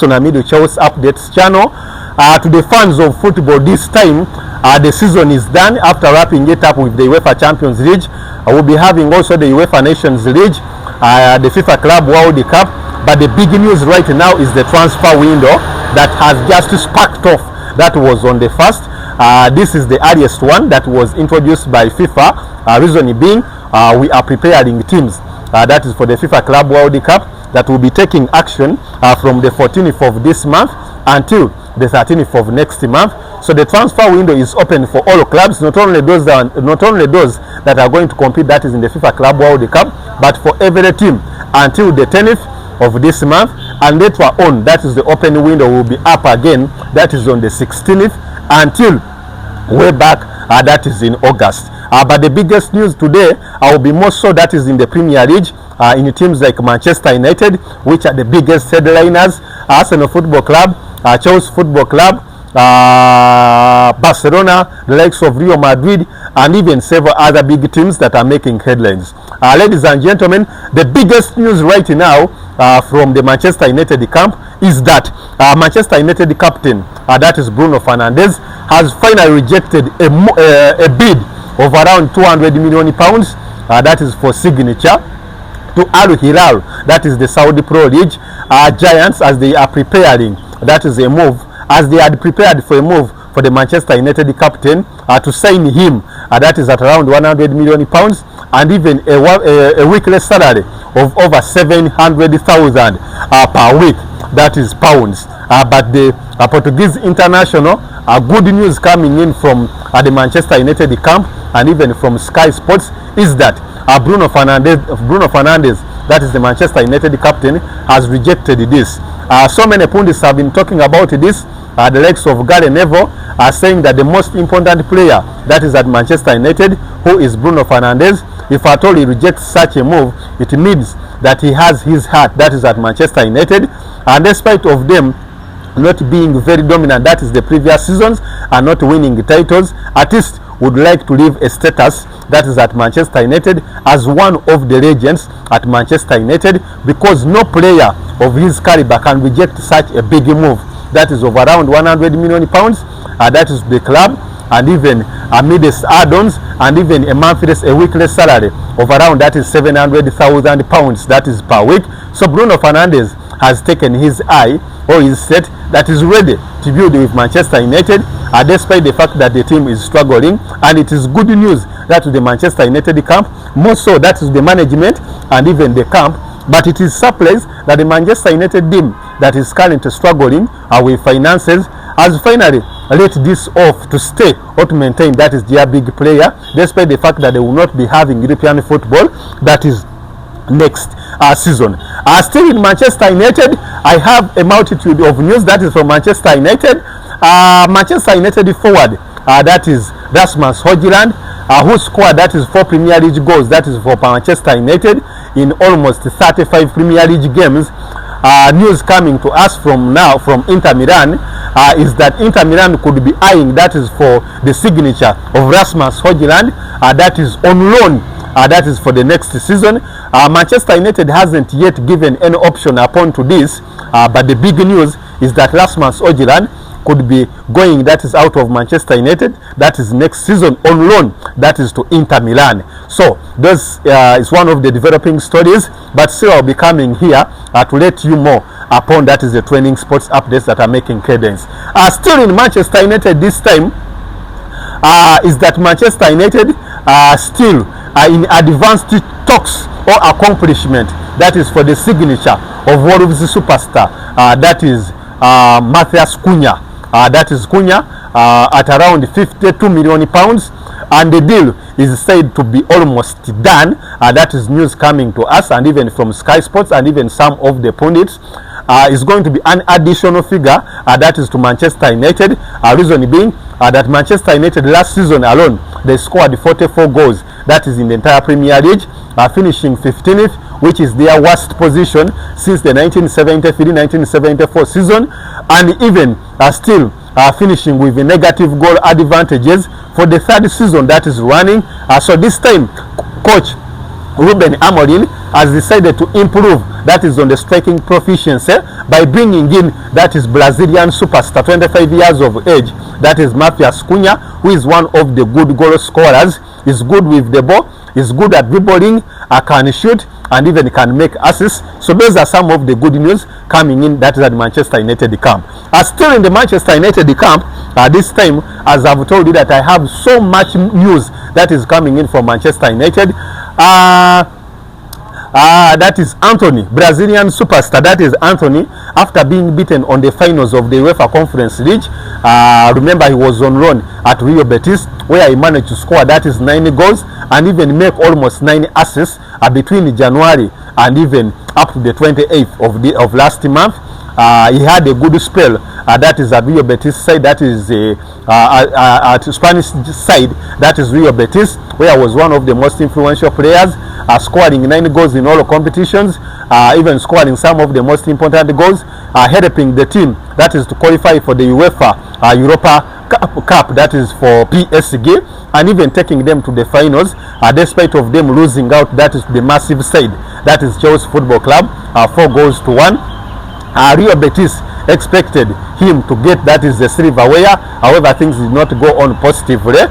on Amido Chelsea Updates channel. To the fans of football, this time the season is done. After wrapping it up with the UEFA Champions League, we'll be having also the UEFA Nations League, the FIFA Club World Cup. But the big news right now is the transfer window that has just sparked off. That was on the 1st. This is the earliest one that was introduced by FIFA. Reason being, we are preparing teams. That is for the FIFA Club World Cup that will be taking action from the 14th of this month until the 13th of next month. So the transfer window is open for all clubs, not only those that are going to compete, that is in the FIFA Club World Cup, but for every team until the 10th of this month. And later on, that is the open window will be up again, that is on the 16th until way back, that is in August. But the biggest news today will be more so that is in the Premier League, in teams like Manchester United, which are the biggest headliners, Arsenal Football Club, Chelsea Football Club, Barcelona, the likes of Real Madrid, and even several other big teams that are making headlines. Ladies and gentlemen, the biggest news right now from the Manchester United camp is that Manchester United captain, that is Bruno Fernandes, has finally rejected a bid of around £200 million, that is for signature to Al Hilal, that is the Saudi Pro League giants, as they are preparing, that is a move, as they had prepared for a move for the Manchester United captain to sign him, that is at around £100 million, and even a weekly salary of over 700,000 per week, that is pounds. But the Portuguese international, good news coming in from the Manchester United camp and even from Sky Sports is that Bruno Fernandes, that is the Manchester United captain, has rejected this. So many pundits have been talking about this. The likes of Gary Neville are saying that the most important player that is at Manchester United, who is Bruno Fernandes, if at all he rejects such a move, it means that he has his heart that is at Manchester United, and despite of them not being very dominant, that is the previous seasons, and not winning titles, at least would like to leave a status that is at Manchester United as one of the legends at Manchester United, because no player of his caliber can reject such a big move that is of around £100 million, that is the club, and even amidst add-ons, and even a weekly salary of around that is £700,000, that is per week. So Bruno Fernandes has taken his eye, or his set, that is ready to build with Manchester United, despite the fact that the team is struggling. And it is good news that the Manchester United camp, more so that is the management and even the camp, but it is surprise that the Manchester United team that is currently struggling with finances has finally let this off to stay or to maintain that is their big player, despite the fact that they will not be having European football that is next season. Still in Manchester United, I have a multitude of news that is from Manchester United. Manchester United forward, that is Rasmus Højlund, who scored that is 4 Premier League goals, that is for Manchester United in almost 35 Premier League games. News coming to us from Inter Milan is that Inter Milan could be eyeing, that is for the signature of Rasmus Højlund, that is on loan, that is for the next season. Manchester United hasn't yet given any option upon to this, but the big news is that Rasmus Højlund could be going, that is out of Manchester United, that is next season on loan, that is to Inter Milan. So this is one of the developing stories, but still I'll be coming here to let you more upon that is the training sports updates that are making cadence. Still in Manchester United this time, is that Manchester United still in advanced talks or accomplishment, that is for the signature of Wolves superstar, that is Matheus Cunha, that is Cunha, at around £52 million, and the deal is said to be almost done. That is news coming to us, and even from Sky Sports and even some of the pundits. Is going to be an additional figure, that is to Manchester United. Reason being that Manchester United last season alone, they scored 44 goals, that is in the entire Premier League, finishing 15th, which is their worst position since the 1973-1974 season, and even still finishing with a negative goal advantages for the third season that is running. So this time, coach Ruben Amorim has decided to improve, that is on the striking proficiency, by bringing in, that is Brazilian superstar, 25 years of age, that is Matheus Cunha, who is one of the good goal scorers. Is good with the ball, is good at dribbling, can shoot, and even can make assists. So those are some of the good news coming in, that is at Manchester United camp. Still in the Manchester United camp, this time, as I've told you, that I have so much news that is coming in from Manchester United. That is Anthony, Brazilian superstar, that is Anthony, after being beaten on the finals of the UEFA Conference League. Remember, he was on loan at Real Betis, where he managed to score, that is 9 goals, and even make almost 9 assists between January and even up to the 28th of last month. He had a good spell, that is at Real Betis side, that is at Spanish side, that is Real Betis, where I was one of the most influential players, scoring 9 goals in all competitions, even scoring some of the most important goals, helping the team, that is to qualify for the UEFA Europa Cup, that is for PSG, and even taking them to the finals, despite of them losing out, that is the massive side, that is Chelsea Football Club, 4-1. Real Betis expected him to get, that is the silverware. However, things did not go on positively.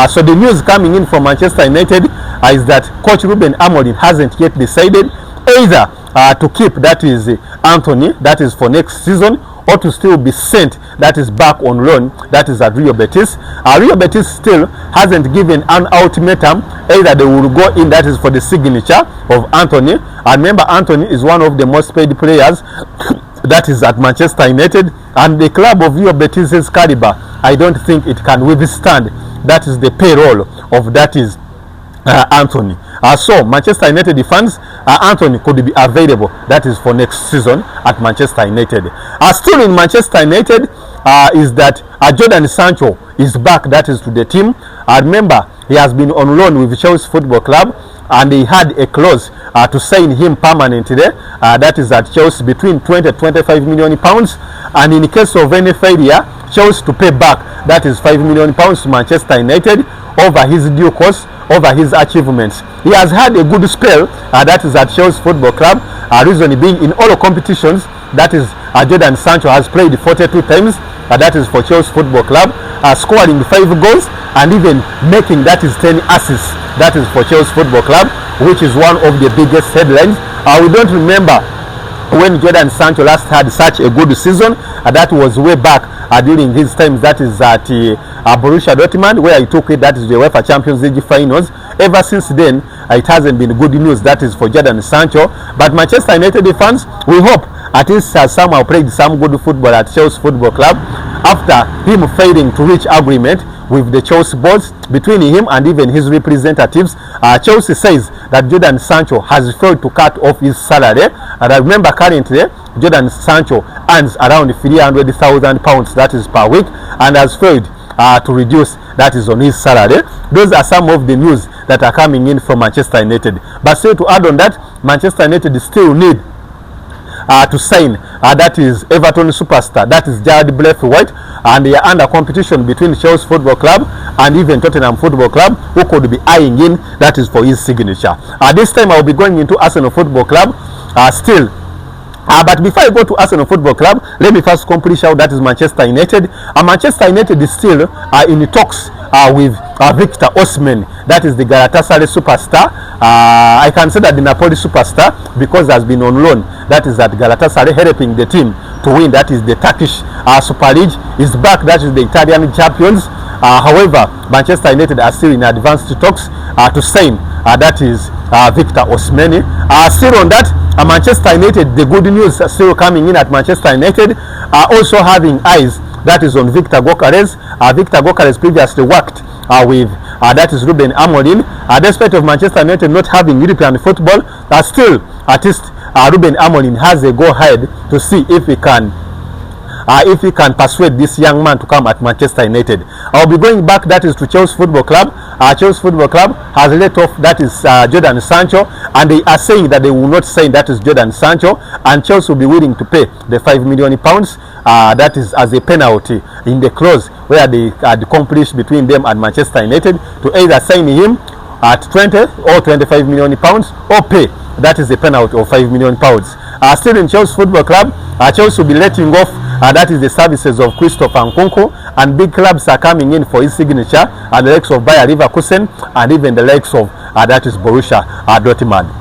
So the news coming in from Manchester United is that coach Ruben Amorim hasn't yet decided either to keep, that is Anthony, that is for next season, or to still be sent, that is back on loan, that is at Real Betis. Real Betis still hasn't given an ultimatum, either they will go in, that is for the signature of Anthony. And remember, Anthony is one of the most paid players that is at Manchester United, and the club of Real Betis' caliber, I don't think it can withstand, that is the payroll of, that is Anthony. So Manchester United fans, Anthony could be available, that is for next season at Manchester United. Still in Manchester United is that Jadon Sancho is back, that is to the team. Remember, he has been on loan with Chelsea Football Club, and they had a clause to sign him permanently, that is at Chelsea, between 20 to 25 million pounds, and in case of any failure, Chelsea to pay back, that is 5 million pounds to Manchester United over his due course, over his achievements. He has had a good spell, that is at Chelsea Football Club, reason being in all competitions, that is Jadon Sancho has played 42 times, that is for Chelsea Football Club, scoring 5 goals and even making, that is 10 assists, that is for Chelsea Football Club, which is one of the biggest headlines. We don't remember when Jadon Sancho last had such a good season, that was way back during his times, that is at Borussia Dortmund, where he took it, that is the UEFA Champions League finals. Ever since then, it hasn't been good news, that is for Jadon Sancho. But Manchester United fans, we hope at least has somehow played some good football at Chelsea Football Club, after him failing to reach agreement with the Chelsea boards, between him and even his representatives. Chelsea says that Jadon Sancho has failed to cut off his salary, and I remember currently Jadon Sancho earns around £300,000, that is per week, and has failed to reduce, that is on his salary. Those are some of the news that are coming in from Manchester United. But still, to add on that, Manchester United still need to sign, that is Everton superstar, that is Jared Braithwaite, and they are under competition between Chelsea Football Club and even Tottenham Football Club, who could be eyeing in, that is for his signature. This time I will be going into Arsenal Football Club still. But before I go to Arsenal Football Club, let me first complete out, that is Manchester United. Manchester United is still in talks with Victor Osimhen, that is the Galatasaray superstar. I can say that the Napoli superstar, because has been on loan, that is at Galatasaray, helping the team to win, that is the Turkish Super League, is back, that is the Italian champions. However, Manchester United are still in advanced talks to sign, that is Victor Osimhen. Still on that, Manchester United, the good news still coming in at Manchester United, also having eyes, that is on Victor Gyökeres. Victor Gyökeres previously worked with that is Ruben Amorim. Despite of Manchester United not having European football, still at least Ruben Amorim has a go ahead to see if he can persuade this young man to come at Manchester United. I'll be going back, that is to Chelsea Football Club. Chelsea Football Club has let off, that is Jadon Sancho, and they are saying that they will not sign, that is Jadon Sancho, and Chelsea will be willing to pay the £5 million, that is as a penalty in the clause where they had accomplished between them and Manchester United, to either sign him at 20 or 25 million pounds, or pay, that is the penalty of 5 million pounds. Still in Chelsea Football Club, Chelsea will be letting off that is the services of Christopher Nkunku, and big clubs are coming in for his signature, and the likes of Bayer Leverkusen and even the likes of that is Borussia Dortmund.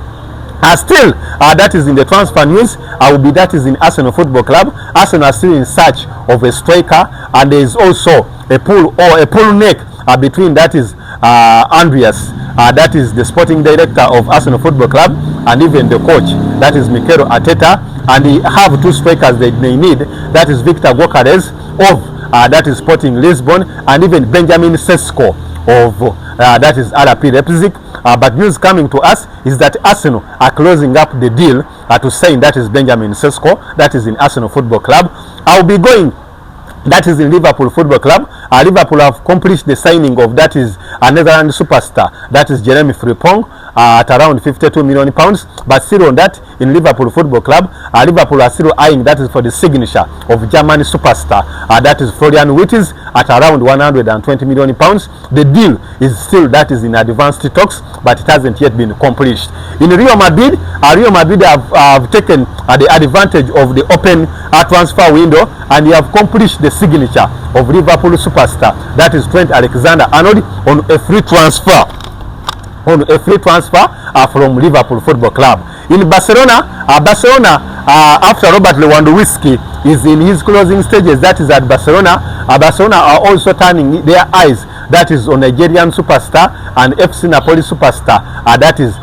Still, that is in the transfer news. That is in Arsenal Football Club. Arsenal are still in search of a striker, and there is also a pull neck between that is Andreas, that is the sporting director of Arsenal Football Club, and even the coach, that is Mikel Arteta, and they have two strikers that they need. That is Victor Gyökeres of that is Sporting Lisbon, and even Benjamin Sesko of that is RP Leipzig. But news coming to us is that Arsenal are closing up the deal to sign that is Benjamin Sesko, that is in Arsenal Football Club. I'll be going, that is in Liverpool Football Club. Liverpool have accomplished the signing of that is a Netherlands superstar, that is Jeremy Frimpong, at around 52 million pounds. But still on that, in Liverpool Football Club, Liverpool are still eyeing that is for the signature of German superstar, that is Florian Wirtz, at around 120 million pounds. The deal is still that is in advanced talks, but it hasn't yet been accomplished. In Real Madrid, have taken the advantage of the open transfer window, and they have accomplished the signature of Liverpool superstar, that is Trent Alexander-Arnold, on a free transfer. From Liverpool Football Club. In Barcelona, after Robert Lewandowski is in his closing stages, that is at Barcelona. Barcelona are also turning their eyes, that is on Nigerian superstar and FC Napoli superstar, that is